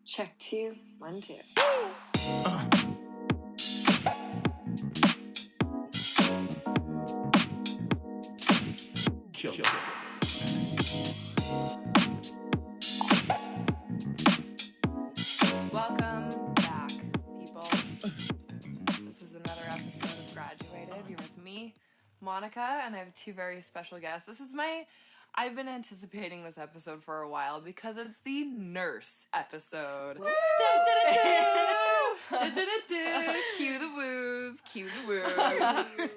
Check 2, 1, 2. Welcome back, people. This is another episode of Graduated. You're with me, Monica, and I have two very special guests. I've been anticipating this episode for a while because it's the nurse episode. Cue the woos, cue the woos.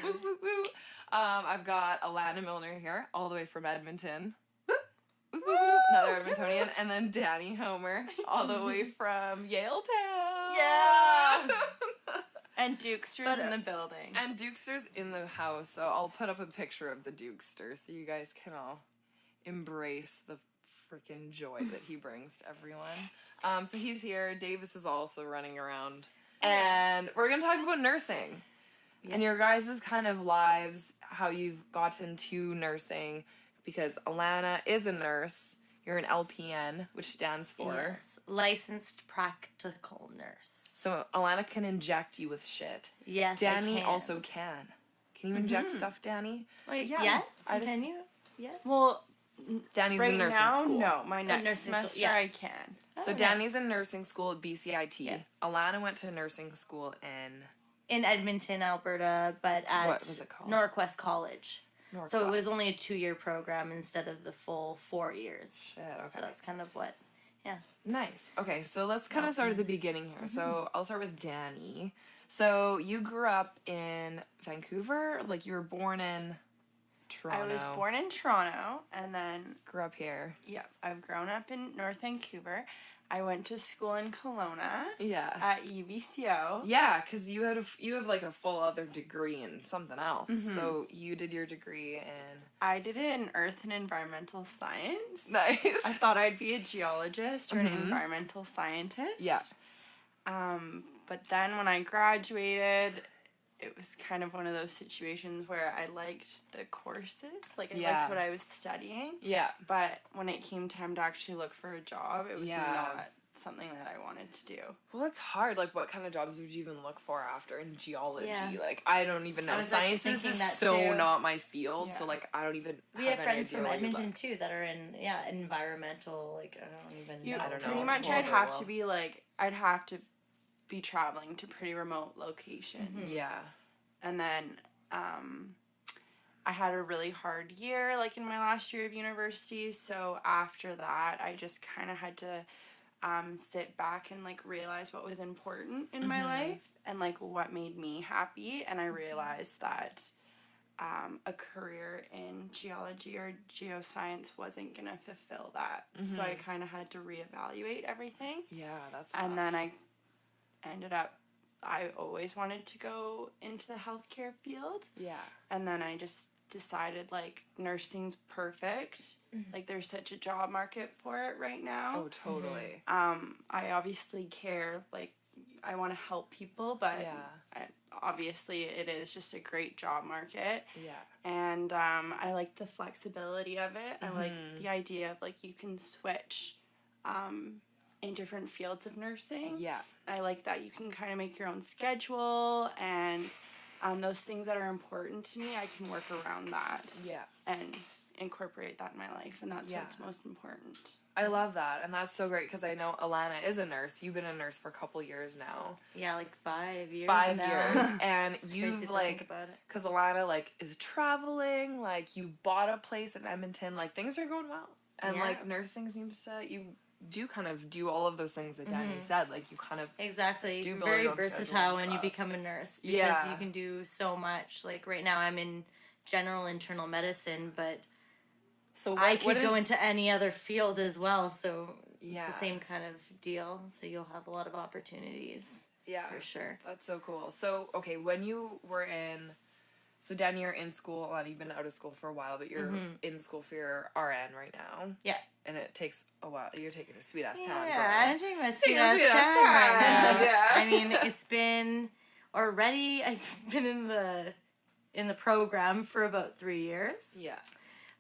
Woo, woo, woo. I've got Alana Milner here, all the way from Edmonton. Woo, woo, woo, woo. Another Edmontonian. And then Danny Homer, all the way from Yale Town. Yeah! And Dukester's in the building. And Dukester's in the house, so I'll put up a picture of the Dukester so you guys can all embrace the freaking joy that he brings to everyone. So he's here. Davis is also running around. And we're going to talk about nursing. Yes. And your guys' kind of lives, how you've gotten to nursing, because Alana is a nurse. You're an LPN, which stands for? Yes, licensed practical nurse. So Alana can inject you with shit. Yes, Danny I can. also can. Can you inject stuff, Danny? Wait, yeah. Can you? Yeah. Well, Danny's right in nursing now, school. no. My next nursing semester, school, yes. I can. So Danny's in nursing school at BCIT. Yeah. Alana went to nursing school in Edmonton, Alberta, but at what was it called? Northwest College. Northwest. So it was only a 2-year program instead of the full 4 years. Shit, okay. So that's kind of what, yeah. Nice. Okay, so let's kind of start at the beginning here. So I'll start with Danny. So you grew up in Vancouver? Like you were born in Toronto? I was born in Toronto, and then, Grew up here? yeah, I've grown up in North Vancouver. I went to school in Kelowna Yeah. at UBCO. Yeah, because you have like a full other degree in something else. So you did your degree in... I did it in Earth and Environmental Science. Nice. I thought I'd be a geologist or an environmental scientist. Yeah. But then when I graduated, it was kind of one of those situations where I liked the courses. Like, I liked what I was studying. Yeah. But when it came time to actually look for a job, it was not something that I wanted to do. Well, it's hard. Like, what kind of jobs would you even look for after in geology? Yeah. Like, I don't even know. I was Sciences actually is thinking that so too. not my field. Yeah. So, like, I don't even We have have any friends idea from what you'd Edmonton, like. too, that are in, environmental, like, I don't even know. I don't know. Pretty It's much horrible. I'd have to be traveling to pretty remote locations. Yeah. And then I had a really hard year, like in my last year of university. So after that, I just kind of had to sit back and like realize what was important in my life and like what made me happy. And I realized that a career in geology or geoscience wasn't gonna fulfill that. So I kind of had to reevaluate everything. Yeah, that's And tough. then I always wanted to go into the healthcare field. Yeah. And then I just decided, like, nursing's perfect. Like, there's such a job market for it right now. Oh, totally. I obviously care, like, I want to help people, but obviously it is just a great job market. Yeah. And I like the flexibility of it. I like the idea of, like, you can switch in different fields of nursing. Yeah. I like that you can kind of make your own schedule, and those things that are important to me, I can work around that. Yeah. And incorporate that in my life, and that's what's most important. I love that, and that's so great because I know Alana is a nurse. You've been a nurse for a couple years now. Yeah, like 5 years 5 now. years, and you've crazy to like, think about it. because Alana like is traveling. Like you bought a place in Edmonton. Like things are going well, and Yeah. like nursing seems to you kind of do all of those things that Danny said. Like you kind of Exactly. do build Very your own versatile schedule when and you stuff. become a nurse because Yeah. you can do so much. Like right now I'm in general internal medicine, but so I could go into any other field as well, so Yeah. it's the same kind of deal. So you'll have a lot of opportunities. For sure. That's so cool. So okay, when you were in, so Danny, you're in school, and you've been out of school for a while, but you're in school for your RN right now. Yeah. And it takes a while. You're taking a sweet ass time. Yeah, I'm taking my sweet Taking a ass sweet-ass time time. right now. Yeah. I mean, it's been already. I've been in the program for about 3 years. Yeah.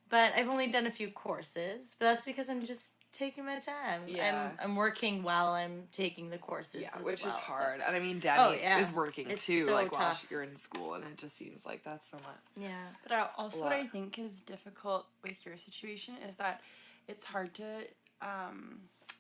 But I've only done a few courses. But that's because I'm just taking my time. Yeah. I'm working while I'm taking the courses. Yeah, as which well, is so. hard. And I mean, Danny yeah. is working It's too, so like while tough. you're in school, and it just seems like that's so much. Yeah. But also, what lot. I think is difficult with your situation is that it's hard to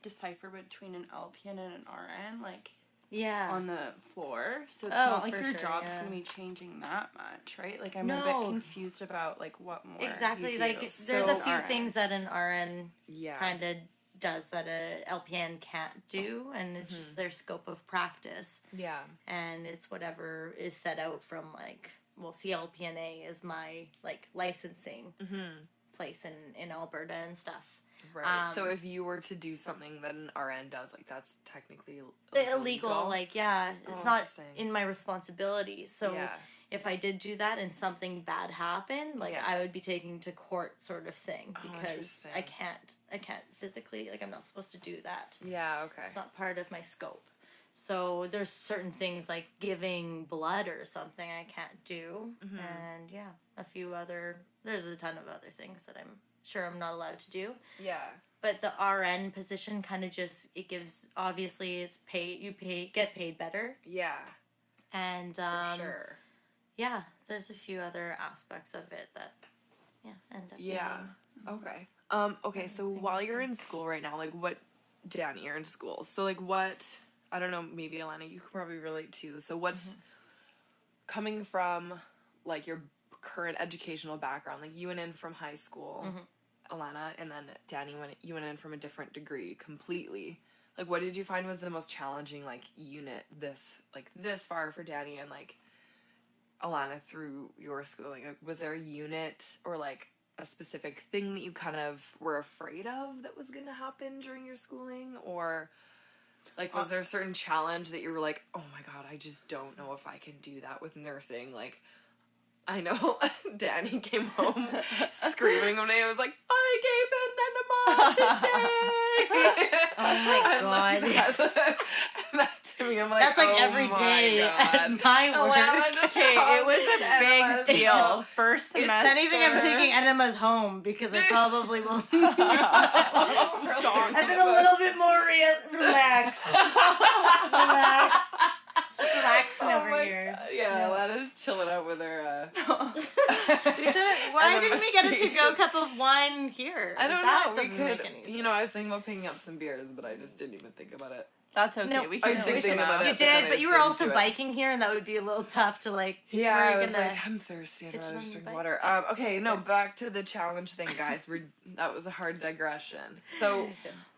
decipher between an LPN and an RN, like Yeah. on the floor. So it's Oh, not like for your sure, job's yeah. gonna be changing that much, right? Like I'm a No. bit confused about like what more. Exactly. you do. Like there's So- a few RN. things that an RN Yeah. kind of does that a LPN can't do, and it's just their scope of practice, Yeah. and it's whatever is set out from like, well, CLPNA is my like licensing place in Alberta and stuff. Right. So if you were to do something that an RN does, like that's technically Illegal, like yeah, it's not interesting. in my responsibility. So Yeah. if I did do that and something bad happened, like Yeah. I would be taken to court, sort of thing, because interesting. I can't physically, like I'm not supposed to do that. Yeah. Okay. It's not part of my scope. So there's certain things like giving blood or something I can't do, and yeah, there's a ton of other things that I'm sure I'm not allowed to do. Yeah. But the RN position kind of it gives, obviously it's get paid better, Yeah. and For sure. yeah, there's a few other aspects of it that end up Yeah. being- Okay. Okay. So while you're in school right now, like Danny, you're in school. So like what? I don't know. Maybe Alana, you could probably relate to. So what's coming from like your current educational background? Like you went in from high school, Alana, and then Danny you went in from a different degree completely. Like what did you find was the most challenging like unit this far for Danny and like Alana through your schooling? Like, was there a unit or like a specific thing that you kind of were afraid of that was gonna happen during your schooling, or like was there a certain challenge that you were like, oh my god, I just don't know if I can do that with nursing? Like I know Danny came home screaming one day. I was like, I gave an enema today. Oh my And, like, god. that to me, I'm like, That's like oh every my day God. at my work. Alana just Okay, it was talks a big enemas. deal. First If semester. anything, I'm taking enemas home because I probably will. Stop. I've been a little bit more relaxed. Just relaxing Oh over my here. God. Yeah, Alana's chilling out with her. Why Enema didn't we get a to-go station. cup of wine here? I don't That know. We doesn't make could, any sense. you know, I was thinking about picking up some beers, but I just didn't even think about it. That's okay. No, we I can did do think that. about it. You but then I did, but just you were didn't also do it. biking here, and that would be a little tough to like. Yeah, where I you're was gonna- like, I'm thirsty. I'd Get rather you just on drink the water. Okay, no, back to the challenge thing, guys. That was a hard digression. So,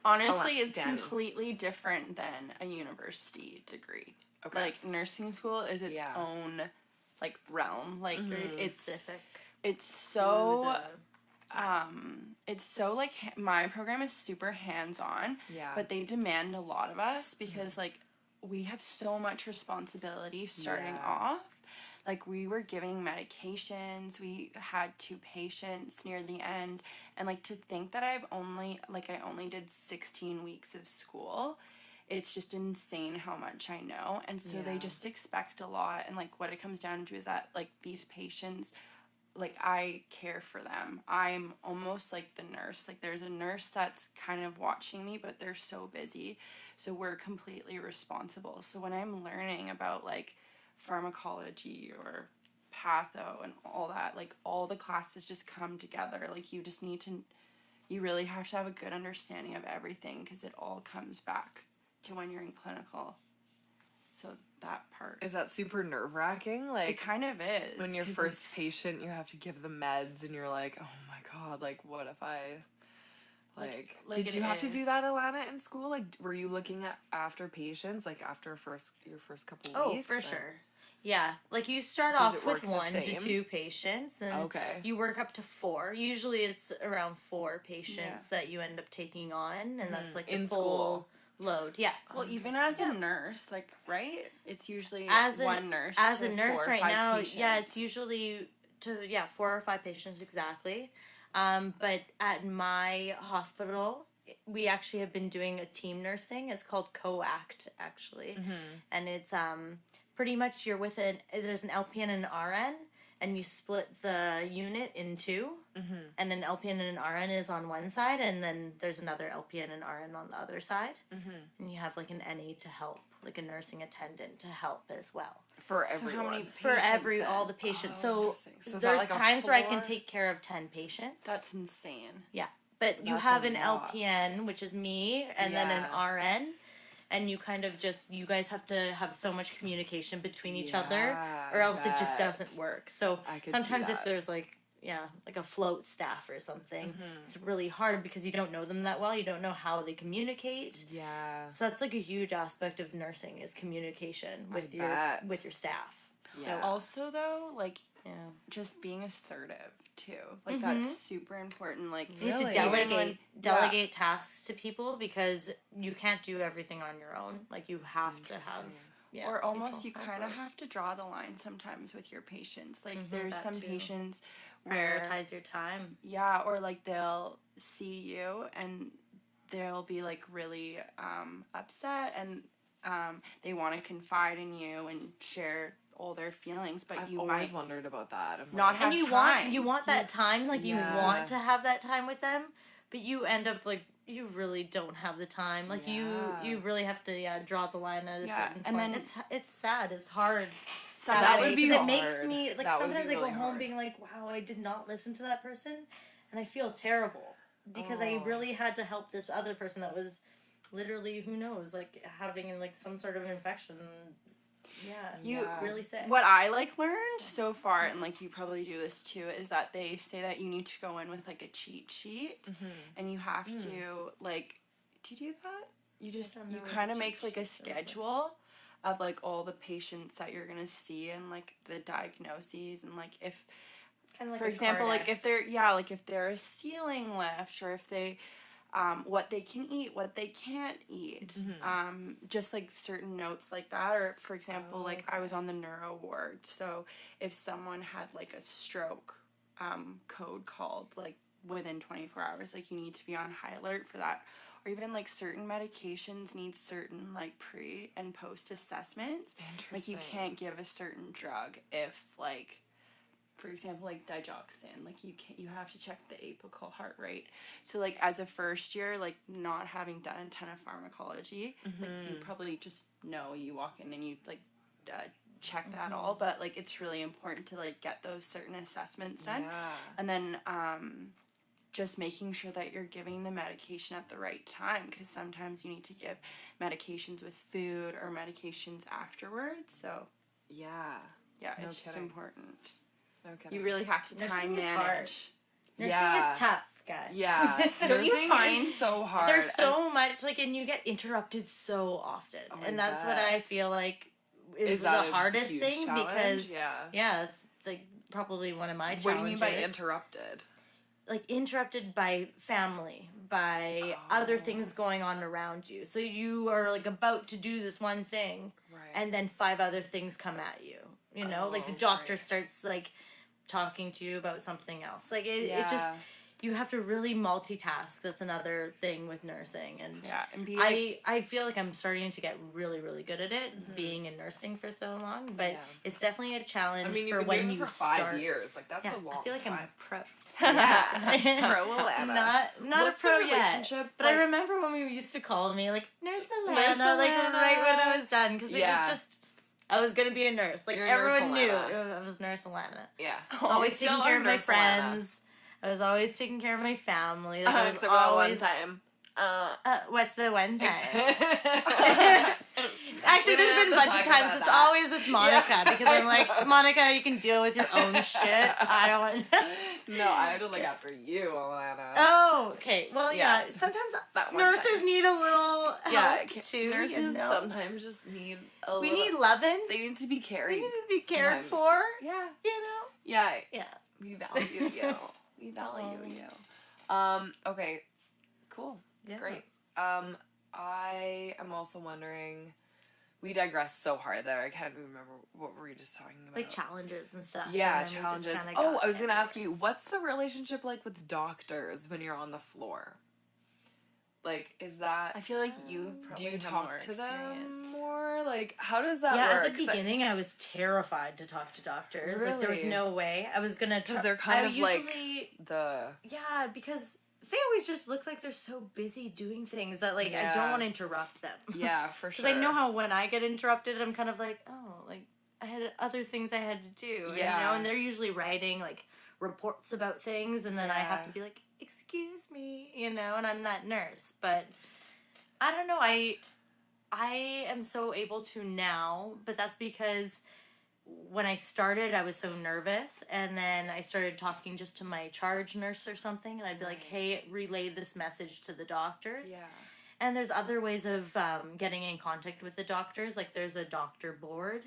Honestly, it's Danny. completely different than a university degree. okay. Like nursing school is its Yeah. own like realm. Like Very it's specific. it's to so the- it's so like my program is super hands-on, Yeah. but they demand a lot of us because like we have so much responsibility starting Yeah. off. Like we were giving medications, we had 2 patients near the end, and like to think that I only did 16 weeks of school, it's just insane how much I know. And so they Yeah. just expect a lot, and like what it comes down to is that like these patients, like I care for them. I'm almost like the nurse. Like there's a nurse that's kind of watching me, but they're so busy. So we're completely responsible. So when I'm learning about like pharmacology or patho and all that, like all the classes just come together. Like you really have to have a good understanding of everything because it all comes back to when you're in clinical. So that part. Is that super nerve-wracking? It Like, kind of is. when you're 'cause first it's- patient, you have to give them meds, and you're like, oh my god, like, what if I... Like Like did it you have to do is. that, Alana, in school? Like, were you looking at after patients, like, after your first couple Oh, weeks? for or- sure. Yeah, like you start Does off it with work the 1 to same? 2 patients, and Okay. you work up to 4. Usually, it's around 4 patients Yeah. that you end up taking on, and that's like In the full load. Yeah. Well, even as a nurse, like, right? It's usually As one nurse. as to a nurse 4 or right 5 now, patients. yeah, it's usually 4 or 5 patients exactly. But at my hospital, we actually have been doing a team nursing. It's called COACT actually, and it's pretty much you're with there's an LPN and an RN, and you split the unit in two, and an LPN and an RN is on one side, and then there's another LPN and RN on the other side, and you have like an NA to help, like a nursing attendant to help as well. For So everyone. how many For patients all then? the patients. Oh, So interesting. So is that there's like a times where I can floor? take care of 10 patients. That's insane. Yeah. But you That's have a an lot. LPN, which is me, and then an Yeah. RN. And you kind of you guys have to have so much communication between each other, Yeah, or else it just bet. doesn't work. So I could see sometimes if that. there's like a float staff or something, it's really hard because you don't know them that well. You don't know how they communicate. Yeah. So that's like a huge aspect of nursing is communication with your bet. staff. Yeah. So Also, though, like, yeah. just being assertive, too. Like, that's super important. Like, You have Really? to Even when- delegate tasks to people because you can't do everything on your own. Like you have to have or almost you people kind of help out. have to draw the line sometimes with your patients. Like, there's that some too. patients where, Prioritize your time. yeah, or like they'll see you and they'll be like really upset and they want to confide in you and share all their feelings, but I've you always might wondered about that. I'm not like, have And you time. want that time, like you Yeah. want to have that time with them, but you end up like you really don't have the time. Like Yeah. you really have to draw the line at a Yeah, certain and point. then- it's sad. It's hard. That would way, be 'cause hard. It makes me like That would be sometimes I go really home hard. being like, wow, I did not listen to that person, and I feel terrible because I Oh. really had to help this other person that was literally who knows like having like some sort of infection. Yeah, You- really sick. What I like learned so far, and like you probably do this too, is that they say that you need to go in with like a cheat sheet, and you have to like. Do you do that? You just don't you know what kind a of make cheat like a sheet's about. schedule of like all the patients that you're gonna see and like the diagnoses and like if, Kinda like for a example, like if Cardex. they're like if they're a ceiling lift or if they. What they can eat, what they can't eat, just like certain notes like that. Or for example, like I was on the neuro ward, so if someone had like a stroke, code called like within 24 hours, like you need to be on high alert for that. Or even like certain medications need certain like pre and post assessments. Like you Interesting. can't give a certain drug if like. For example, like digoxin, like you have to check the apical heart rate. So like as a first year, like not having done a ton of pharmacology, like you probably just know you walk in and you like check that all, but like it's really important to like get those certain assessments done, Yeah. and then just making sure that you're giving the medication at the right time because sometimes you need to give medications with food or medications afterwards. So Yeah. yeah, No it's just kidding. important. No kidding. You really have to Nursing time is hard. manage. Nursing Yeah. is tough, guys. Yeah. Don't you Nursing find- is so hard. There's so much like, and you get interrupted so often, Oh, I and that's what I bet. feel like is that the a hardest huge thing challenge? because Yeah. it's like probably one of my challenges. What do you mean by interrupted? Like interrupted by family, by other things going on around you. So you are like about to do this one thing, Right. and then 5 other things come at you. You know, like the Oh, doctor right. starts like talking to you about something else. Like it just Yeah. you have to really multitask. That's another thing with nursing, and Yeah, and be like, I feel like I'm starting to get really really good at it, being in nursing for so long. But Yeah. it's definitely a challenge I mean, for you've been when doing it you for 5 start. years. Like, that's Yeah, a long I feel like time. I'm a pro. Yeah. Pro Alana. Not What's a pro the yet. relationship But like- I remember when we used to call me like Nurse Alana, Nurse like Alana. right when I was done, because it Yeah. was just I was gonna be a nurse. Like You're Nurse everyone knew Alana. I was Nurse Alana. Yeah. I was always Still taking care are of my Nurse Alana. friends. I was always taking care of my family. Like, I was Except for that one always, time. what's the one time? Actually, Actually, there's been a bunch of times. It's always with Monica because I'm like, Monica, you can deal with your own shit. I don't want. No, I had to look after you, Alana. Oh, okay. Well, yeah. Yeah. Sometimes That one nurses time. need a little Yeah, help too. nurses you know? sometimes just need a We little. need loving. They need to be carried. We need to be cared sometimes. for. Yeah. You know. Yeah. Yeah. We value you. We value you. Okay. Cool. Yeah. Great. I am also wondering. We digress so hard there. I can't remember what were we just talking about. Like challenges and stuff. Yeah, and then we just challenges. kinda Oh, got I was gonna there. ask you, what's the relationship like with doctors when you're on the floor? Like, is that... I feel like you Do probably you have talk more to them experience. more? Like, how does that Yeah, work? at the beginning, I was terrified to talk to doctors. Like, there was Really? no way. I was gonna... Because they're kind of usually, like the... Yeah, because they always just look like they're so busy doing things that, like, I Yeah. don't want to interrupt them. Yeah, for sure. Because I know how when I get interrupted, I'm kind of like, oh, like, I had other things I had to do. Yeah. You know, and they're usually writing, like, reports about things, and then I have to be like, excuse me, you know, and I'm that nurse. But I don't know, I am so able to now, but that's because when I started, I was so nervous, and then I started talking just to my charge nurse or something, and I'd be like, hey, relay this message to the doctors. Yeah. And there's other ways of getting in contact with the doctors. Like, there's a doctor board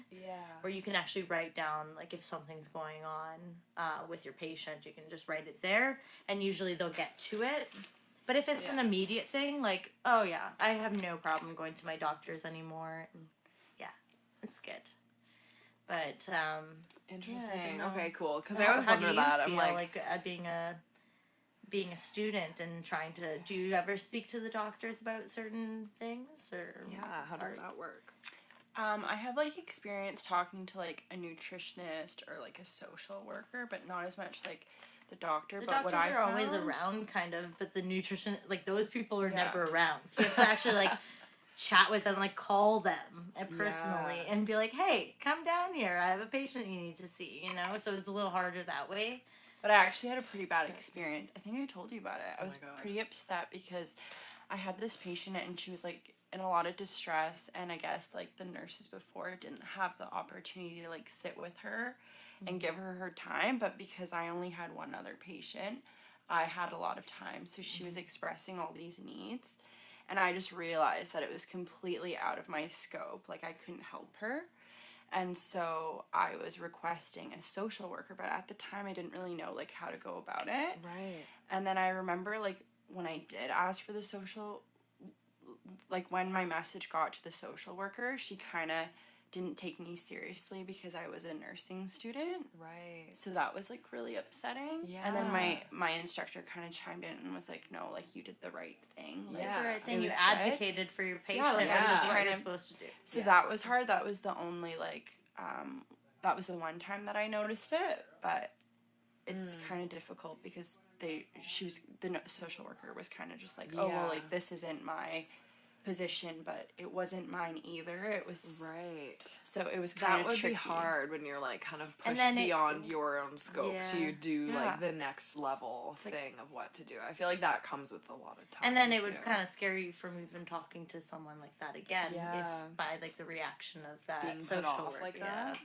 where you can actually write down, like, if something's going on with your patient, you can just write it there, and usually they'll get to it. But if it's an immediate thing, like, oh, yeah, I have no problem going to my doctors anymore. And yeah, it's good. But, Interesting. yeah, Okay, cool. Because I always wonder that. I'm like being a student and trying to... Do you ever speak to the doctors about certain things? Or yeah, how does that work? I have, like, experience talking to, like, a nutritionist or, like, a social worker, but not as much, like, the doctor. The but doctors what I are always found- around, kind of, but the nutrition... Like, those people are never around. So you have to actually, like, chat with them, like, call them personally and be like, hey, come down here. I have a patient you need to see, you know? So it's a little harder that way. But I actually had a pretty bad experience. I think I told you about it. I was my God. pretty upset because I had this patient and she was, like, in a lot of distress, and I guess, like, the nurses before didn't have the opportunity to, like, sit with her and give her time, but because I only had one other patient, I had a lot of time. So she was expressing all these needs, and I just realized that it was completely out of my scope. Like, I couldn't help her. And so I was requesting a social worker, but at the time I didn't really know, like, how to go about it. Right. And then I remember, like, when I did ask for the social, like, when my message got to the social worker, she kind of didn't take me seriously because I was a nursing student. Right. So that was, like, really upsetting. Yeah. And then my instructor kind of chimed in and was like, no, like, you did the right thing. Like, Yeah. The right thing. it You was good. advocated for your patient, like, I which was is what trying you're to- supposed to do. So that was hard. That was the only, like, that was the one time that I noticed it. But it's kind of difficult because the social worker was kind of just like, oh, well, like, this isn't my position, but it wasn't mine either. It was Right. So it was kind That of would tricky. be hard when you're, like, kind of And pushed then beyond your own scope to Yeah. do, Yeah. like, the next level thing of what to do. I feel like that comes with a lot of time. And then it would too. kind of scare you from even talking to someone like that again, Yeah. if by, like, the reaction of that being put social off work. like yeah. that.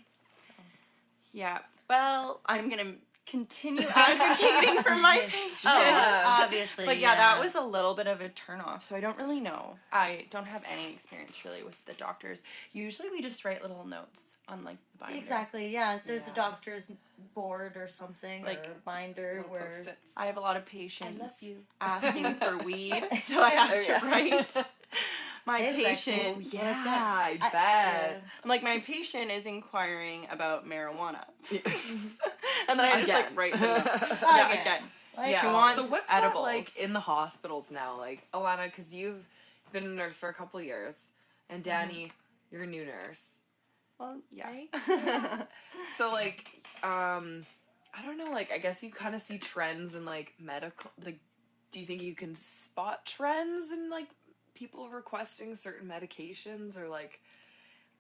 Yeah. Well, I'm gonna continue advocating for my patients. Obviously. But yeah, that was a little bit of a turnoff. So I don't really know. I don't have any experience really with the doctors. Usually we just write little notes on, like, the binder. Exactly, yeah. There's a Yeah. doctor's board or something, Like, or a binder where... Post-its. I have a lot of patients I love you. asking for weed, so I have to write my Is that patient. cool? Yeah, What's that? I bet. I'm like, my patient is inquiring about marijuana. And then I just, like, write the note. Yeah, again. Like, She wants So what's edibles. that like in the hospitals now? Like, Alana, because you've been a nurse for a couple years, and Danny, you're a new nurse. Well, yeah. Right? So, like, I don't know, like, I guess you kind of see trends in, like, medical, like, do you think you can spot trends in, like, people requesting certain medications, or, like,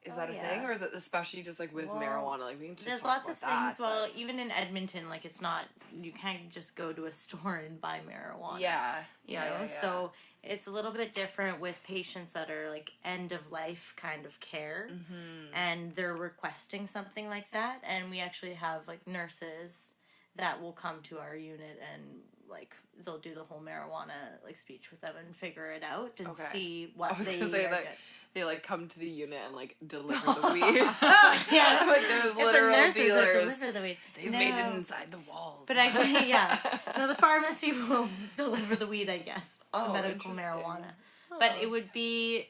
is that a thing, or is it especially just, like, with Well, marijuana? Like, we can just There's talk lots of about things. that, Well, but- even in Edmonton, like, it's not... You can't just go to a store and buy marijuana. yeah, You know? yeah. So it's a little bit different with patients that are, like, end-of-life kind of care. Mm-hmm. And they're requesting something like that. And we actually have, like, nurses that will come to our unit and, like, they'll do the whole marijuana, like, speech with them and figure it out and Okay. see what I was they gonna say are that get- they, like, come to the unit and, like, deliver the weed. Yeah. Like, there's It's the literal nurses that dealers. deliver the weed. They've made it inside the walls. But actually, yeah. No, the pharmacy will deliver the weed, I guess. Oh, the medical interesting. marijuana. But it would be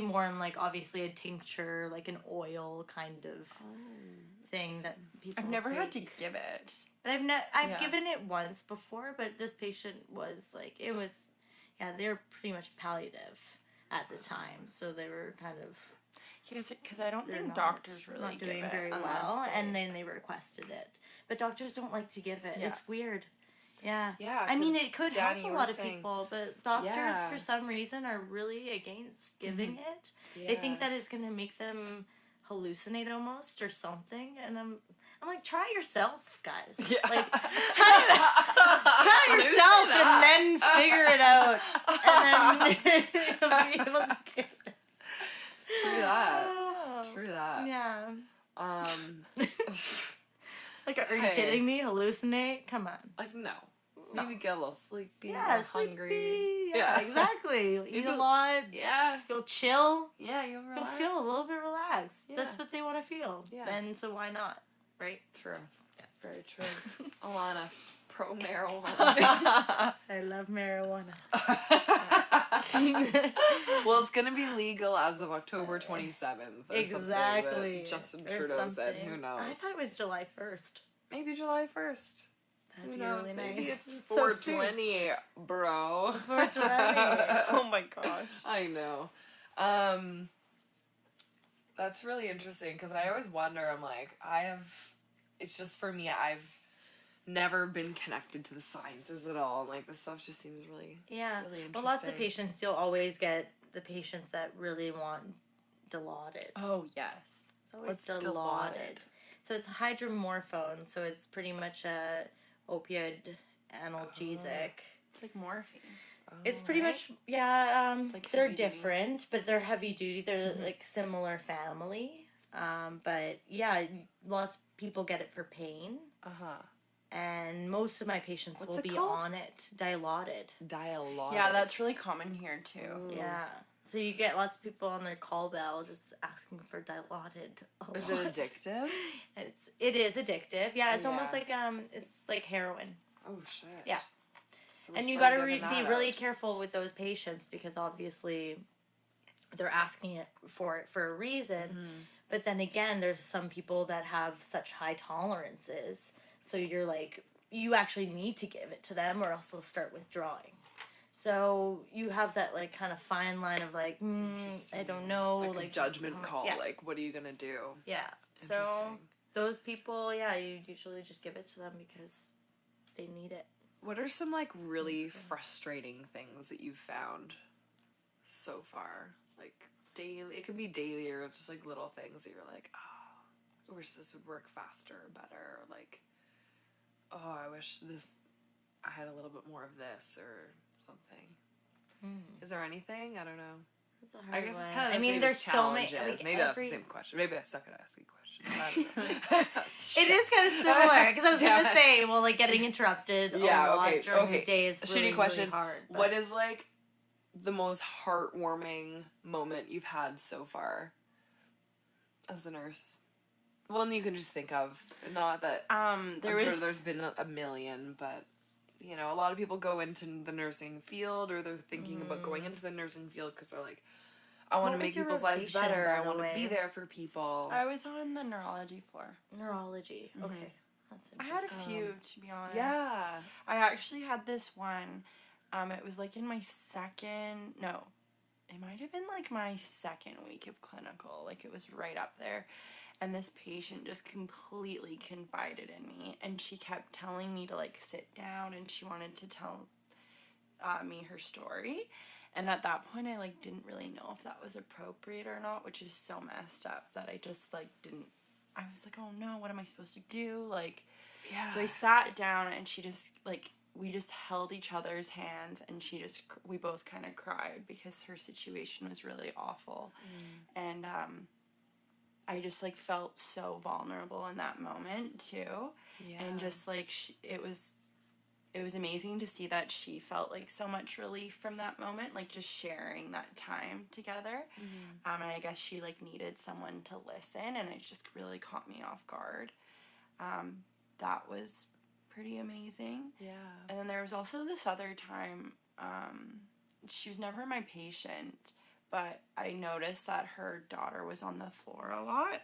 more in, like, obviously a tincture, like an oil kind of thing that people I've never had to take. give it. But I've Yeah. given it once before, but this patient was like, it was, Yeah, they were pretty much palliative at the time, so they were kind of Because I don't think not- doctors really not doing give very it well, unless they- and then they requested it. But doctors don't like to give it. Yeah. It's weird. Yeah. Yeah, I mean, 'cause it could Danny, help a you lot were of saying- people, but doctors, Yeah. for some reason, are really against giving it. Yeah. They think that it's going to make them hallucinate almost or something, and I'm like, try it yourself, guys. Yeah. Like, try it yourself and then figure it out, and then you'll be able to get it. True that. Oh. True that. Yeah. Like, Like, are you hey. kidding me? Hallucinate? Come on. like no. Maybe get a little sleepy, a Yeah, little hungry. sleepy. Yeah, exactly. You'll eat a go- lot. Yeah. You'll chill. Yeah, you'll You'll relax. feel a little bit relaxed. Yeah. That's what they want to feel. Yeah. And so why not? Right? True. Very true. Alana, pro marijuana. I love marijuana. Well, it's gonna be legal as of October 27th. Exactly. Justin Or Trudeau said. something. Who knows? I thought it was July 1st. Maybe July 1st. That'd Who be knows? really Maybe nice. it's So soon. 420, bro. 420. Oh my gosh. I know. That's really interesting because I always wonder. I'm like, it's just for me. I've never been connected to the sciences at all. Like this stuff just seems really, Yeah. really interesting. Well, lots of patients, you'll always get the patients that really want Dilaudid. Oh, yes. It's always What's Dilaudid. Dilaudid? So it's hydromorphone. So it's pretty much a opioid analgesic. It's like morphine. It's pretty right? much, yeah, like they're heavy duty. different, but they're heavy duty. They're like similar family. But yeah, lots of people get it for pain. And most of my patients What's will it be called? on it. Dilaudid. Dialogue. Yeah, that's really common here too. Yeah. So you get lots of people on their call bell just asking for Dilaudid. a Is it lot. addictive? It is addictive. Yeah, it's almost Yeah. like it's like heroin. Oh shit. Yeah. So we're And you still got to giving be that really out. careful with those patients because obviously they're asking it for a reason. But then again, there's some people that have such high tolerances. So you're like, you actually need to give it to them or else they'll start withdrawing. So you have that like kind of fine line of like, I don't know. Like a judgment call. Yeah. Like, what are you gonna do? Yeah. So Interesting. those people, yeah, you usually just give it to them because they need it. What are some like really frustrating things that you've found so far? Like daily, it could be daily or just like little things that you're like, oh, I wish this would work faster or better. Or like, oh, I wish I had a little bit more of this or something. Is there anything? I don't know. It's a hard I guess it's one. kind of the I mean, same there's as so many. challenges. Like, Maybe that's the same question. Maybe I suck at asking questions. I don't know. It is kind of similar because I was Damn gonna it. say, well, like getting interrupted a lot during the day is really, Shitty question. really hard. But What is like the most heartwarming moment you've had so far as a nurse? One you can just think of. Not that I'm sure there's been a million, but you know, a lot of people go into the nursing field or they're thinking about going into the nursing field because they're like, I want to What was make your people's lives rotation, better. by I the want to way? be there for people. I was on the neurology floor. neurology. Okay, that's I had interesting. a few, to be honest. Yeah. I actually had this one. It was like in my it might have been like my second week of clinical. Like it was right up there. And this patient just completely confided in me. And she kept telling me to like sit down and she wanted to tell me her story. And at that point, I like didn't really know if that was appropriate or not, which is so messed up that I just like didn't. I was like, oh no, what am I supposed to do? Like, Yeah. so I sat down and she just like we just held each other's hands and we both kind of cried because her situation was really awful, and I just like felt so vulnerable in that moment too, and just like it was amazing to see that she felt like so much relief from that moment, like just sharing that time together. And I guess she like needed someone to listen, and it just really caught me off guard. That was pretty amazing. Yeah. And then there was also this other time, she was never my patient, but I noticed that her daughter was on the floor a lot.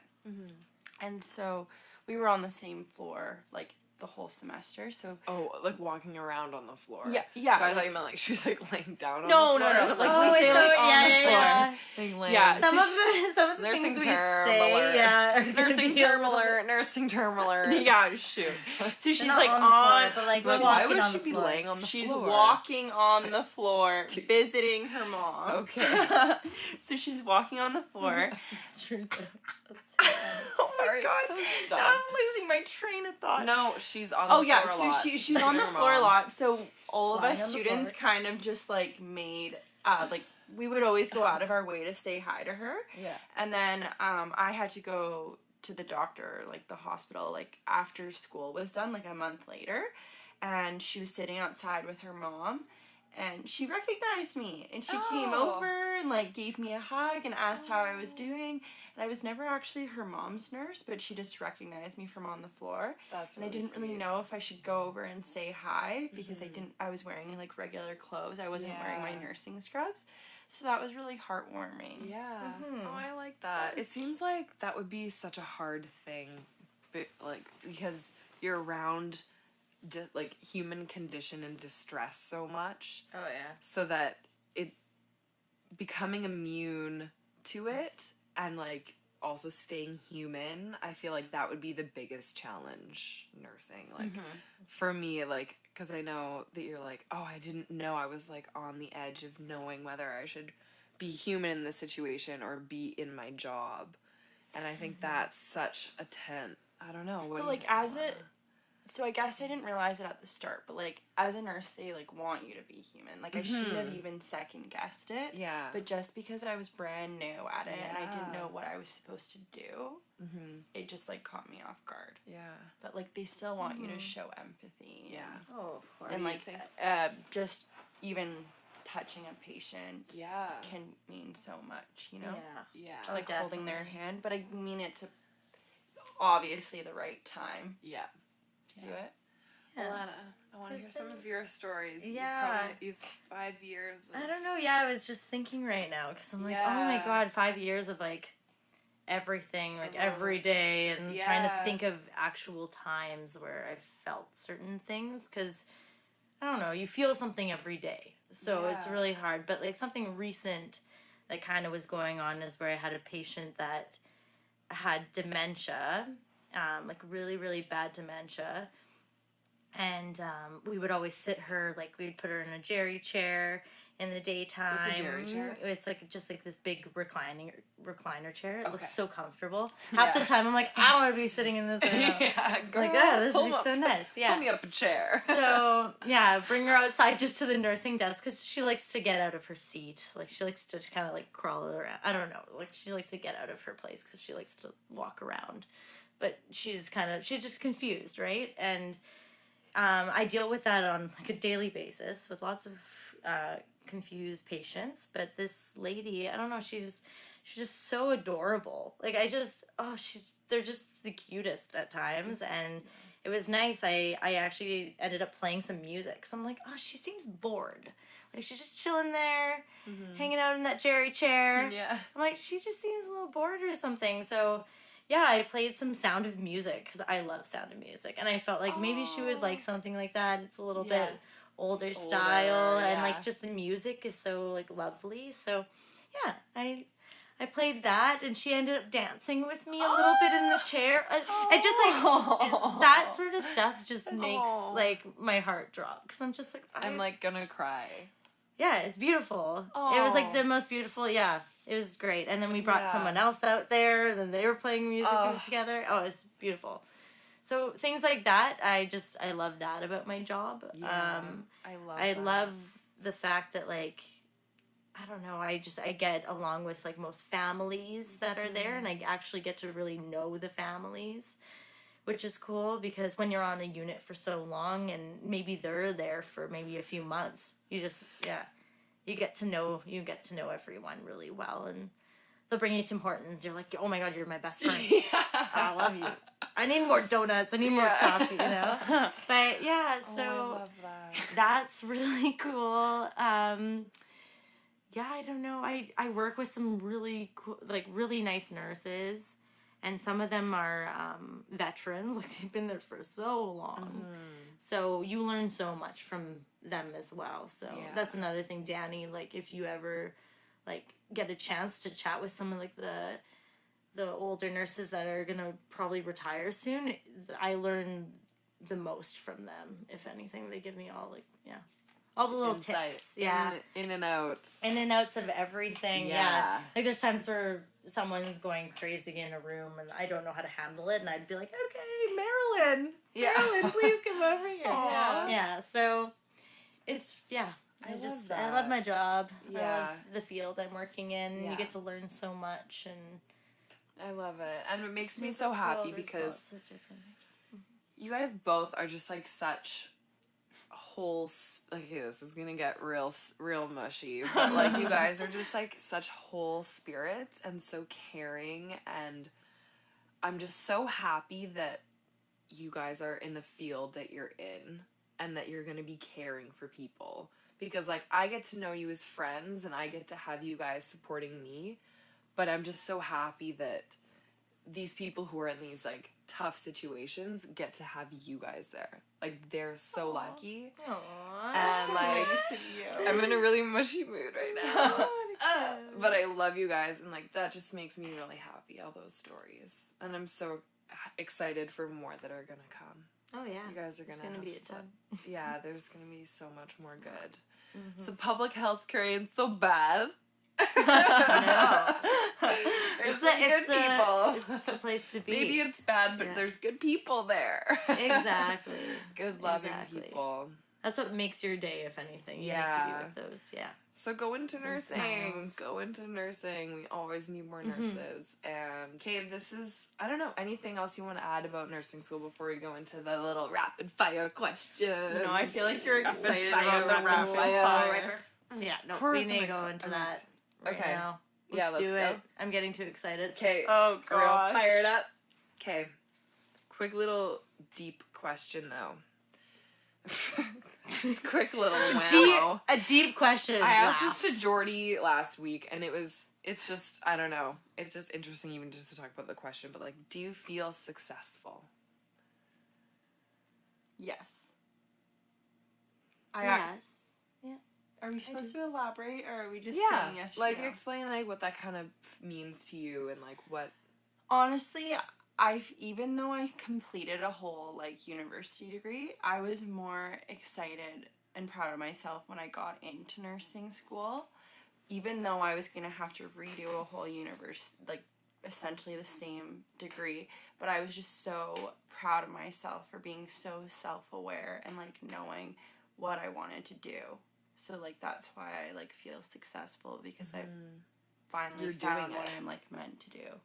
And so we were on the same floor, like the whole semester. So Oh, like walking around on the floor. yeah. So I thought you meant like she was like laying down on No, the floor. no, no. Like Oh, we say so- like on yeah, the yeah, floor. yeah. Like laying. Yeah, Some of the Nursing things we term say, alert. yeah, are gonna Nursing be a term little bit- alert. Nursing term alert. Yeah, shoot. So she's not like on the on, floor, but like Like, we're why walking would on she the be floor. laying on the she's floor? walking on the floor, visiting her mom. Okay. So she's walking on the floor. It's true. That's Oh my Sorry, god! so Now dumb. I'm losing my train of thought. No, she's on the Oh floor yeah, a so lot. she's on the Her floor a mom. lot. So all of Lying us on the students floor. kind of just like made like we would always go out of our way to say hi to her. Yeah. And then I had to go to the doctor, like the hospital, like after school was done, like a month later, and she was sitting outside with her mom. And she recognized me, and she came Oh. over and like gave me a hug and asked how I was doing. And I was never actually her mom's nurse, but she just recognized me from on the floor. That's And I didn't really know if I should go over and say hi because I was wearing like regular clothes. I wasn't wearing my Yeah. nursing scrubs. So that was really heartwarming. Yeah. Mhm. Oh, I like that. It seems like that would be such a hard thing, like because you're around like human condition and distress so much, Oh yeah. so that it becoming immune to it and like also staying human. I feel like that would be the biggest challenge nursing. Like for me, like because I know that you're like, oh, I didn't know I was like on the edge of knowing whether I should be human in this situation or be in my job. And I think that's such a I don't know. What But do you like think, as Alana? it, so I guess I didn't realize it at the start, but like as a nurse, they like want you to be human. Like I shouldn't have even second guessed it. Yeah. But just because I was brand new at it and I didn't Yeah. know what I was supposed to do, it just like caught me off guard. Yeah. But like they still want you to show empathy. Yeah. Oh, of course. And do you like think? just even touching a patient Yeah. can mean so much, you know? Yeah. Yeah. Just, like holding their Definitely. hand, but I mean it's obviously the right time Yeah. to do it. Yeah. Alana, I want to There's hear some been- of your stories. Yeah. You've 5 years. Of, I don't know. Yeah, I was just thinking right now because I'm like, oh my Yeah. god, 5 years of like everything, like roller every day, and coaster. trying to Yeah. think of actual times where I felt certain things because I don't know, you feel something every day, so it's Yeah. really hard. But like something recent that kind of was going on is where I had a patient that had dementia, like really, really bad dementia. And we would always sit her, like we'd put her in a jerry chair in the daytime. What's a jerry chair? It's like just like this big recliner chair. It Okay. looks so comfortable. Half the Yeah. time I'm like, I want to be sitting in this right now. yeah, girl, Like, yeah, this would pull be up- so nice. Yeah. Pull me up a chair. So yeah, bring her outside just to the nursing desk because she likes to get out of her seat. Like she likes to kind of like crawl around. I don't know. Like she likes to get out of her place because she likes to walk around. But she's just confused, right? And I deal with that on like a daily basis with lots of confused patients. But this lady, I don't know, she's just so adorable. Like they're just the cutest at times, and it was nice. I actually ended up playing some music. So I'm like, oh, she seems bored. Like she's just chilling there, hanging out in that jerry chair. Yeah. I'm like, she just seems a little bored or something. So yeah, I played some Sound of Music because I love Sound of Music, and I felt like maybe she would like something like that. It's a little Yeah. bit older style, and yeah. like just the music is so like lovely. So yeah, I played that, and she ended up dancing with me a little bit in the chair. It just like that sort of stuff just makes Aw. like my heart drop because I'm just like I'm like gonna cry. yeah, it's beautiful. It was like the most beautiful. Yeah, it was great. And then we brought Yeah. someone else out there, and then they were playing music Oh. together. Oh, it's beautiful. So things like that, I love that about my job. Yeah. I love. I that. love the fact that like, I don't know, I get along with like most families that are there, and I actually get to really know the families, which is cool because when you're on a unit for so long and maybe they're there for maybe a few months, you get to know everyone really well, and they'll bring you Tim Hortons. You're like, oh my god, you're my best friend. I love you. I need more donuts. I need more Yeah. coffee. You know. But yeah, Oh, so I love that. that's really cool. Yeah, I don't know. I work with some really cool, like really nice nurses, And some of them are veterans, like they've been there for so long. So you learn so much from them as well. So that's another thing, Danny, like if you ever like get a chance to chat with some of like the older nurses that are gonna probably retire soon, I learn the most from them. If anything, they give me all like all the little tips, in and outs of everything. Like there's times where someone's going crazy in a room and I don't know how to handle it, and I'd be like, okay, Marilyn, please come over here. So it's I love my job. I love the field I'm working in. You get to learn so much, and I love it, and it makes me so happy because you guys both are just like such whole, okay, this is gonna get real mushy, but like you guys are just like such whole spirits and so caring, and I'm just so happy that you guys are in the field that you're in and that you're gonna be caring for people, because like I get to know you as friends and I get to have you guys supporting me, but I'm just so happy that these people who are in these like tough situations get to have you guys there. Like they're so lucky. And like I'm in a really mushy mood right now. But I love you guys, and like that just makes me really happy, all those stories. And I'm so excited for more that are gonna come. Oh yeah. You guys are gonna be a ton. Yeah, there's gonna be so much more good. So public health care ain't so bad. No. There's good people. It's the place to be. Maybe it's bad, but there's good people there. Exactly. Good, loving people. That's what makes your day, if anything. You need to be with those, So go into nursing. Smiles. Go into nursing. We always need more nurses. And, okay, this is, I don't know, anything else you want to add about nursing school before we go into the little rapid fire questions? No, I feel like you're excited about the rapid fire. Yeah, no, we need to go into that right now. Let's do it. I'm getting too excited. Okay. Oh, God. We're all fired up. Okay. Quick little deep question, though. Just quick little wow. A deep question. I asked this to Jordy last week, and it's just, I don't know. It's just interesting even just to talk about the question, but like, do you feel successful? Yes. Yes. Are we supposed to elaborate, or are we just saying yes? Like explain like what that kind of means to you, and like what. Honestly, even though I completed a whole like university degree, I was more excited and proud of myself when I got into nursing school, even though I was gonna have to redo a whole like essentially the same degree. But I was just so proud of myself for being so self-aware and like knowing what I wanted to do. So, like, that's why I, like, feel successful, because I've finally found what I'm, like, meant to do.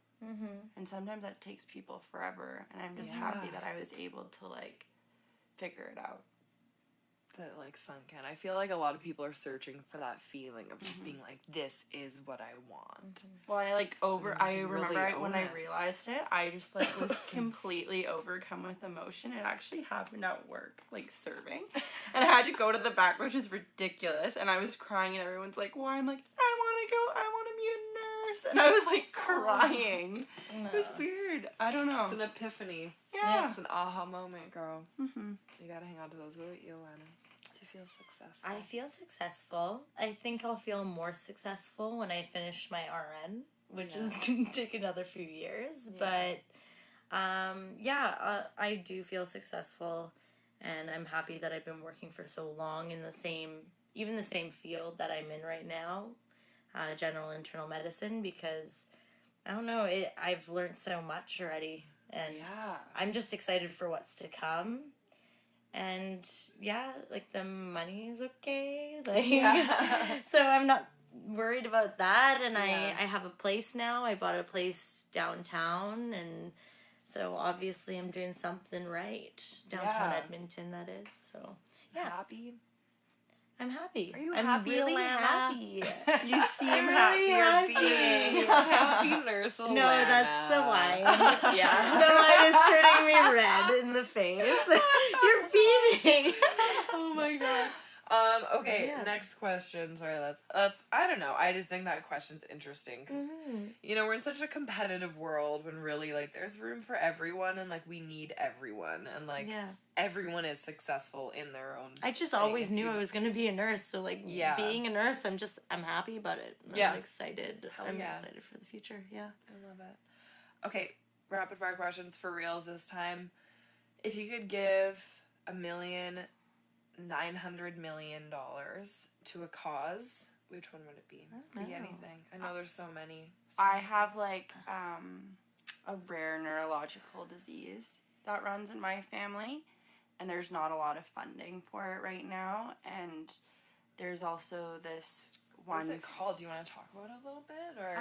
And sometimes that takes people forever, and I'm just happy that I was able to, like, figure it out. That, like, sunk in. I feel like a lot of people are searching for that feeling of just being like, this is what I want. Well, I, like, I remember when I realized it, I just, like, was completely overcome with emotion. It actually happened at work, like, serving. And I had to go to the back, which is ridiculous. And I was crying, and everyone's like, why? I'm like, I want to be a nurse. And I was, like, crying. No. It was weird. I don't know. It's an epiphany. Yeah. It's an aha moment, girl. You gotta hang on to those. What about you, Alana? Do you feel successful? I feel successful. I think I'll feel more successful when I finish my RN, which is going to take another few years. But, I do feel successful, and I'm happy that I've been working for so long in the same field that I'm in right now, general internal medicine, because, I don't know, I've learned so much already, and I'm just excited for what's to come. And like the money is okay. Like so I'm not worried about that, and I have a place now. I bought a place downtown, and so obviously I'm doing something right. Downtown Edmonton, that is. So happy. I'm happy. Are you I'm happy, really Alana? happy. You seem happy. You're beaming. Happy nurse, Alana. No, that's the wine. Yeah. The wine is turning me red in the face. You're beaming. Oh my god. Okay, Yeah. next question. Sorry, that's I don't know. I just think that question's interesting because you know we're in such a competitive world when really like there's room for everyone and like we need everyone and like Yeah. everyone is successful in their own. I just thing. always If knew you I was just- gonna be a nurse, so like being a nurse, I'm happy about it. Yeah. I'm excited. Hell I'm yeah. excited for the future. Yeah. I love it. Okay, rapid fire questions for reals this time. If you could give $1,900,000,000 to a cause, which one would it be? Could be anything. I know there's so many. I have like a rare neurological disease that runs in my family, and there's not a lot of funding for it right now. And there's also this one. What's it called? Do you want to talk about it a little bit, or?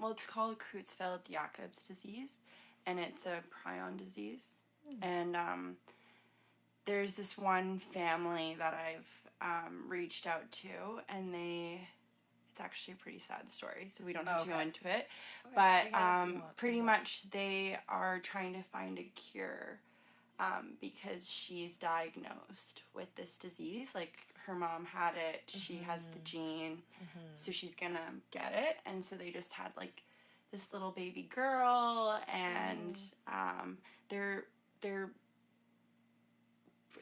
Well, it's called Creutzfeldt-Jacobs disease, and it's a prion disease. And there's this one family that I've reached out to, and it's actually a pretty sad story, so we don't have to go into it. Okay, But you can if you want to, pretty but- much they are trying to find a cure because she's diagnosed with this disease. Like, her mom had it, she has the gene, so she's gonna get it. And so they just had, like, this little baby girl, and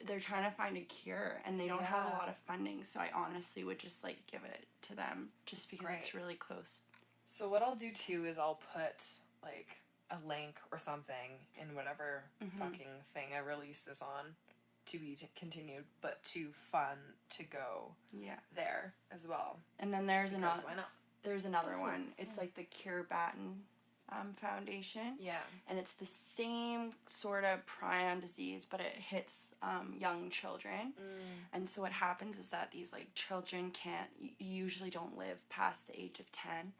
they're trying to find a cure, and they don't have a lot of funding, so I honestly would just, like, give it to them just because it's really close. So what I'll do too is I'll put like a link or something in whatever fucking thing I release this on to be continued, but to fun to go there as well. And then there's Because why not? There's another one. It's like the Cure Batten Foundation. Yeah. And it's the same sort of prion disease, but it hits young children. And so what happens is that these like children usually don't live past the age of 10.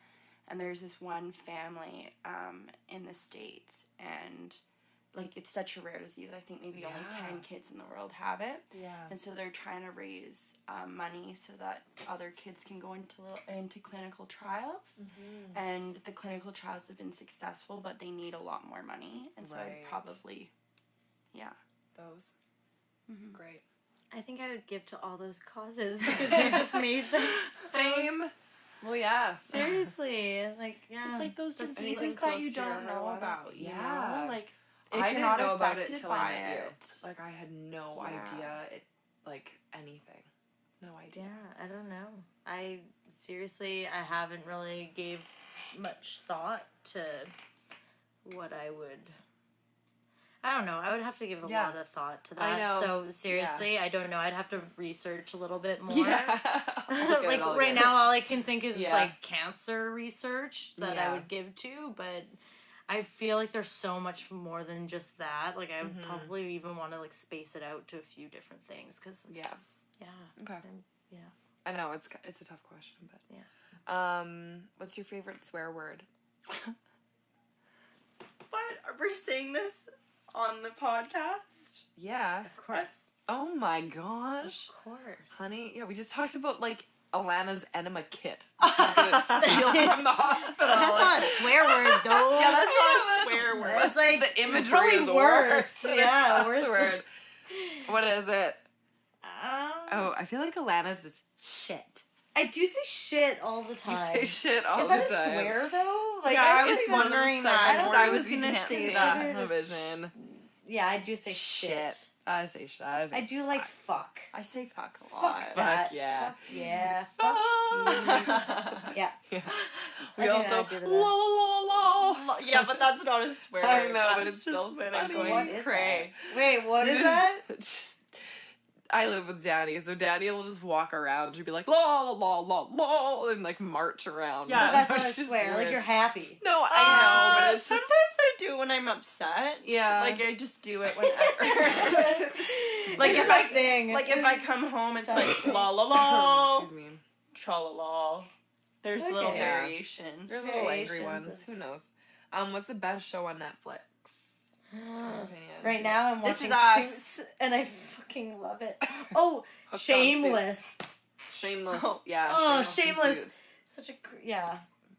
And there's this one family in the States, and like it's such a rare disease. I think maybe only 10 kids in the world have it. Yeah. And so they're trying to raise money so that other kids can go into clinical trials. And the clinical trials have been successful, but they need a lot more money. And so I'd probably, Those. Great. I think I would give to all those causes because you just made them Same. Well, yeah. seriously. Like, yeah. It's like those Anything diseases that close you to your don't know heart. about, you Yeah. know? Like, if I you're didn't not know about it affected till I by met you. it. Like I had no idea it like anything. No idea. Yeah, I don't know. I haven't really gave much thought to what I would. I don't know. I would have to give a lot of thought to that. I know. So seriously, I don't know. I'd have to research a little bit more. Yeah. Like All right good. now, all I can think is Yeah. like cancer research that I Yeah. would give to, but I feel like there's so much more than just that. Like I would probably even want to like space it out to a few different things because Yeah. Okay. yeah. I know it's a tough question, but Yeah. what's your favorite swear word? What? Are we saying this on the podcast? Yeah. Of course. Oh my gosh, Of course. honey. Yeah, we just talked about like Alana's enema kit. She's gonna steal from the hospital. That's not a swear word though. Yeah, that's not a that's swear word. It's like the imagery probably is worse. worse. Yeah, Cuss worse. word. What is it? Oh, I feel like Alana's is shit. I do say shit all the You time. say shit all Is the that time. a swear though? Like Yeah, I was It's one of the wondering that, segments 'cause I where was you gonna can't say say that. on television. Yeah, I do say shit. I say shit. I say I do like fuck. I say fuck a lot. Fuck that. Fuck yeah. Fuck yeah. Fuck. Fuck you. Yeah. Yeah. I We do also that, I do la that. la la. Yeah, but that's not a swear I word. know, but That's it's just still when funny. I'm going What is cray. that? Wait, what is that? Just- I live with Danny, so Danny will just walk around. She'll be like la la la la la and like march around. Yeah, That's not a It's just swear. Like weird. you're happy. No, I know, but it's Sometimes just I do when I'm upset. Yeah. Like I just do it whenever. like It's if my I thing. like if I come home, it's like Something. la la la, excuse me. tra la la. There's Okay. little Yeah. variations. There's little angry Variations ones. of- Who knows? What's the best show on Netflix? In your opinion? Right now I'm This watching is us. Suits, and I fucking love it. Oh, Hooked on Shameless. Shameless. Oh. Yeah. Oh, and Shameless. Suits. Such a yeah.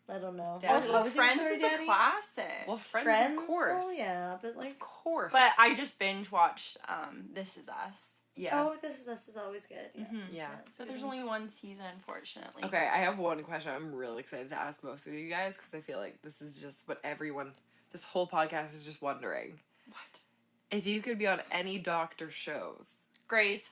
I don't know. Daddy. Also, was Friends sorry, is Daddy? a classic. Well, Friends, Friends, of course. Oh yeah, but like Of course. But I just binge watched This Is Us. Yeah. Oh, this is always good. Yeah. Yeah. It's So good. there's only one season, unfortunately. Okay, I have one question I'm really excited to ask most of you guys because I feel like this is just what everyone, this whole podcast is just wondering. What? If you could be on any doctor shows, Grey's.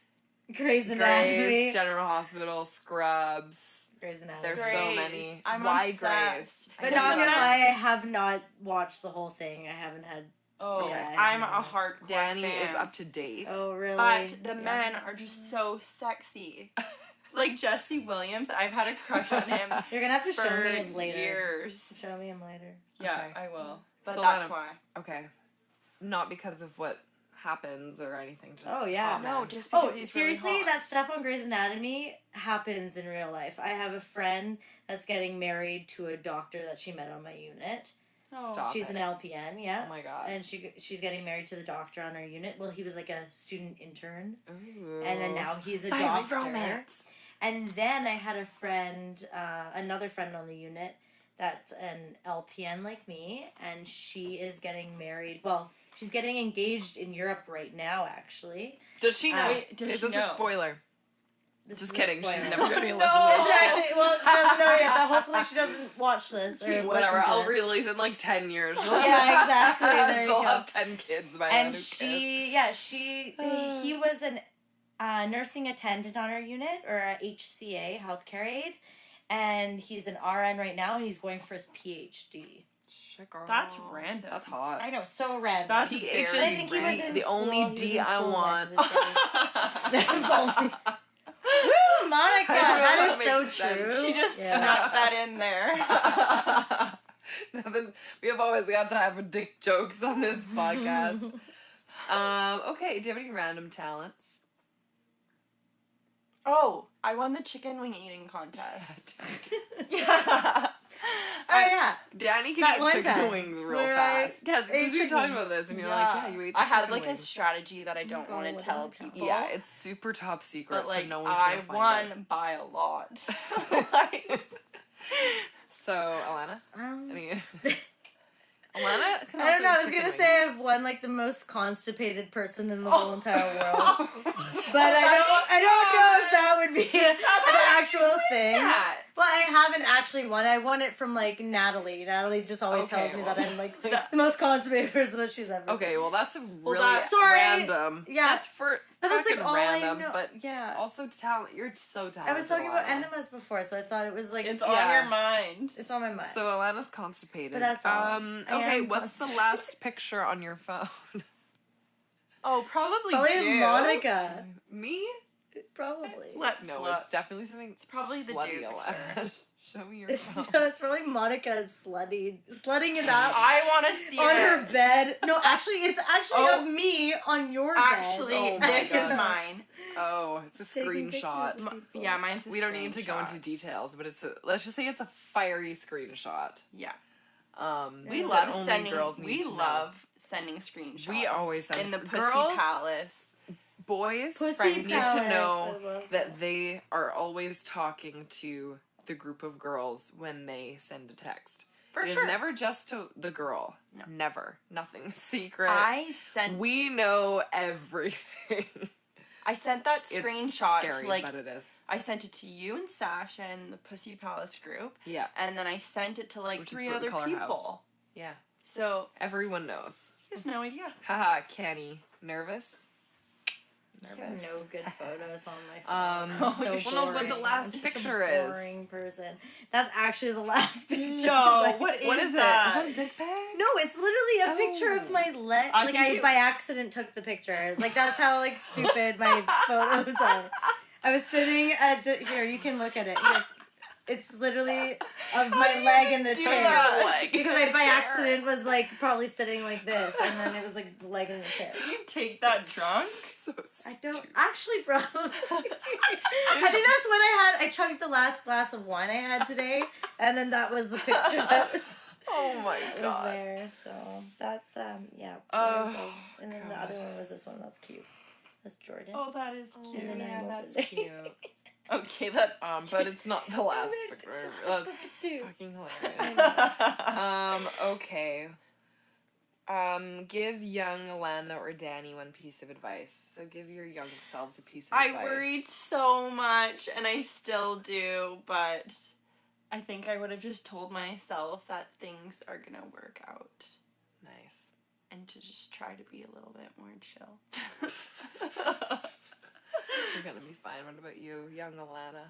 Grey's Anatomy. Grey's, General Hospital, Scrubs, Grey's Anatomy. there's so Grey's. many. I'm Why obsessed. Grey's? But I not guess gonna not. lie, I have not watched the whole thing. I haven't had. Oh, Yeah, I'm I a know. hardcore Danny fan. is up to date. Oh really? But the men are just so sexy. Like Jesse Williams, I've had a crush on him You're gonna have to show for me him later. years. Show me him later. Yeah, Okay. I will. But So that's Lana- why. Okay. Not because of what happens or anything. Just Oh, yeah. hot No, man. just because Oh, he's seriously, really hot. that stuff on Grey's Anatomy happens in real life. I have a friend that's getting married to a doctor that she met on my unit. Oh. Stop She's it. an LPN, yeah. Oh my god. And she's getting married to the doctor on her unit. Well, he was like a student intern, Ooh. and then now he's a Family doctor. romance. And then I had a friend, another friend on the unit that's an LPN like me, and she is getting married. Well, she's getting engaged in Europe right now, actually. Does she know? Wait, does is she this know? a spoiler? This Just is a kidding. She's spoiler. never gonna listen No. to It's this shit. actually, well, she doesn't know yet, but hopefully she doesn't watch this or Whatever. listen to I'll this. release in like 10 years. Yeah, exactly. There you They'll go. have 10 kids by then. And he was an nursing attendant on our unit, or a HCA, healthcare aide, and he's an RN right now, and he's going for his PhD. Shit, girl. That's random. That's hot. I know, so random. That's PhD. very But I think he was in the school, only he was D in I school when want. he was getting- Woo, Monica, I know, that that is so makes sense. true. She just Yeah. snuck that in there. Nothing. We have always got time for dick jokes on this podcast. Okay, do you have any random talents? Oh, I won the chicken wing eating contest. Yeah. Oh yeah. Danny can That eat one chicken time wings real where I fast. Yes, ate because we chicken talked wings. about this, and you're like, yeah, you ate the I had chicken like a wings. strategy that I don't God, want what to tell did I tell? people. Yeah, it's super top secret, but like so no one's I gonna find won it. by a lot. Like, So, Alana? Um, Any... Alana can I don't know. I was also eat gonna chicken say I've won like the most constipated person in the whole entire world, but but I don't know if that would be an actual thing. that. Well, I haven't actually won. I won it from like Natalie. Natalie just always Okay, tells me well. that I'm like the most constipated person that she's ever. Okay, well that's a really that's- Sorry. random. Yeah. That's for But that's like fucking all random, I know. but Yeah. also talent. You're so talented. I was talking about Alana. enemas before, so I thought it was like It's Yeah. on your mind. it's on my mind. So Alana's constipated. But that's all. I Okay, am what's the constipated. last picture on your phone? Oh, probably Probably do. Monica. Me? Probably. Let's No, look. it's definitely something. It's probably the slutty, Dukester. Alana. Show me your phone. So it's probably Monica slutting it up I want to see on it. her bed. No, actually, it's actually Oh. of me on your Actually, bed. Oh my this God. is mine. Oh, it's a Taking screenshot. pictures. People. Yeah, mine's a We don't need to go into screenshot. details, but let's just say it's a fiery screenshot. Yeah. We We that love only sending. girls need We to know. love sending screenshots. We always send in the screen- Pussy girls, Palace. Boys Pussy need Palace. to know I love that they are always talking to the group of girls when they send a text. For It is sure. never just to the girl. No. Never. Nothing secret. I sent. We know everything. I sent that It's screenshot scary, to like. but it is. I sent it to you and Sasha in the Pussy Palace group, Yeah. and then I sent it to like Which is 3 what we other call our people. house. Yeah. So Everyone knows. he has no idea. Haha, Kenny. Nervous? I have no good photos on my phone. Um, I'm so well, no, boring. but the last I'm such picture a is- boring person. That's actually the last picture. No, Like- what What is is that? it? Is that a dick pic? No, it's literally a picture of Oh. my leg. I Like think I you- by accident took the picture. Like that's how like stupid my photos are. I was sitting at here. You can look at it. Here. It's literally of my leg in the do chair. that? Leg Because in I the by chair. accident was like probably sitting like this, and then it was like the leg in the chair. Did you take that drunk? So I don't stupid. actually probably. I think that's when I chugged the last glass of wine I had today, and then that was the picture that was. Oh my It was god. there, so that's yeah. Oh, beautiful. And then the gosh. other one was this one. That's cute. That's Jordan. Oh, that is cute. And then yeah, I'm that's over there. cute. Okay, that. But it's not the last picture. That's Dude. fucking hilarious. Okay. Give young Alana or Danny one piece of advice. So give your young selves a piece of I advice. worried so much, and I still do, but I think I would have just told myself that things are gonna work out. Nice. And to just try to be a little bit more chill. You're gonna be fine. What about you, young Alana?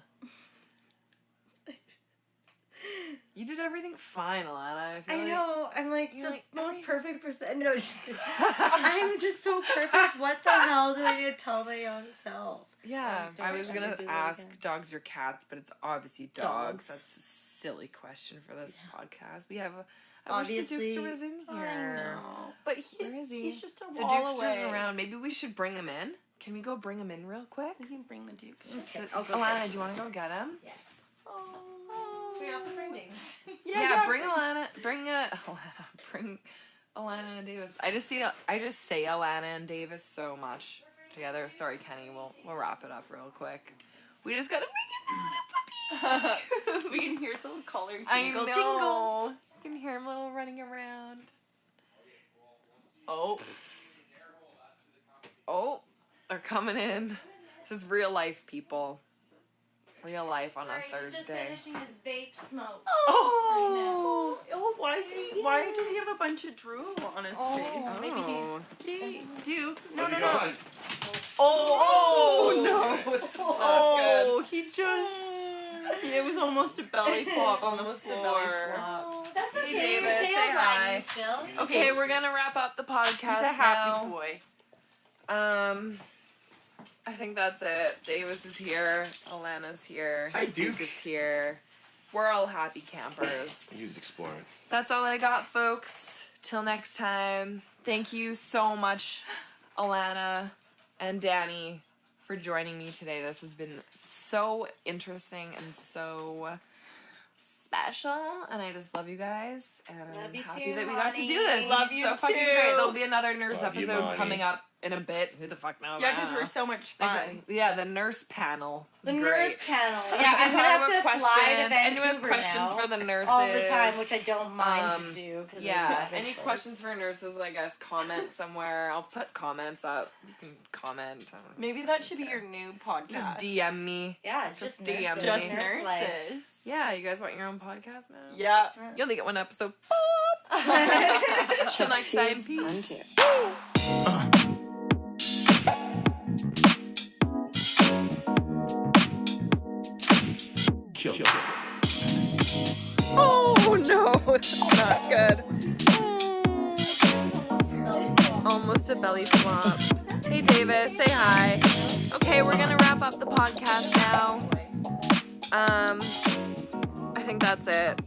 You did everything fine, Alana. I know. I'm like You're the like, most perfect person. No, I'm just so perfect. What the hell do I need to tell my young self? Yeah, Don't I was ever gonna do that ask again. dogs or cats, but it's obviously dogs. Dogs. That's a silly question for this podcast. We have I Obviously. wish the Dukester was in here. I know. But Where is he? he's just a The wall Dukester's away. around. Maybe we should bring him in. Can we go bring him in real quick? We can bring the Dukester. Okay, I'll go Alana, first. do you want to go get him? Oh. Should we also bring Dings? Yeah, bring Alana. Bring Alana and Davis. I just say Alana and Davis so much together. Sorry, Kenny. We'll wrap it up real quick. We just gotta make it. We can hear the little collar I jingle, know. jingle. You can hear him little running around. Oh. Oh, they're coming in. This is real life, people. Real life on a Thursday. Just finishing his vape smoke. Oh. Oh, why does he have a bunch of drool on his face? Maybe Oh. he Duke. No. How's it going? Oh No, Oh, he just. It was almost a belly flop on the Almost a floor. belly flop. Oh, that's okay. Hey, Your Davis, tail's say hi. wagging still. Okay, we're gonna wrap up the podcast He's a happy now. boy. I think that's it. Davis is here. Alana's here. Hi, Duke. is here. We're all happy campers. He was exploring. That's all I got, folks. Till next time. Thank you so much, Alana and Danny, for joining me today. This has been so interesting and so special, and I just love you guys, and I'm Love you happy too, that we got to do Honey. this. Love This is you so fucking too. great. There'll be another nurse Love you, episode Monty. coming up in a bit. Who the fuck knows? Yeah, because we're so much fun. Exactly. Yeah, the nurse panel. Is The great. nurse panel. We Yeah, can I'm talk gonna about have to fly to questions. Vancouver Anyone has questions now for the nurses all the time, which I don't mind Um, to do. 'Cause Yeah, any questions for nurses, I guess, comment somewhere. I'll put comments up. You can comment. I don't know. Maybe that should be your new podcast. Just DM me. Yeah, Just just DM nurses. me. Just Nurse life. nurses. Yeah, you guys want your own podcast now? Yeah. You only get one episode. Till next time, peace. Kill. Oh no, it's not good. Almost a belly flop. Hey Davis, say hi. Okay, we're gonna wrap up the podcast now. I think that's it.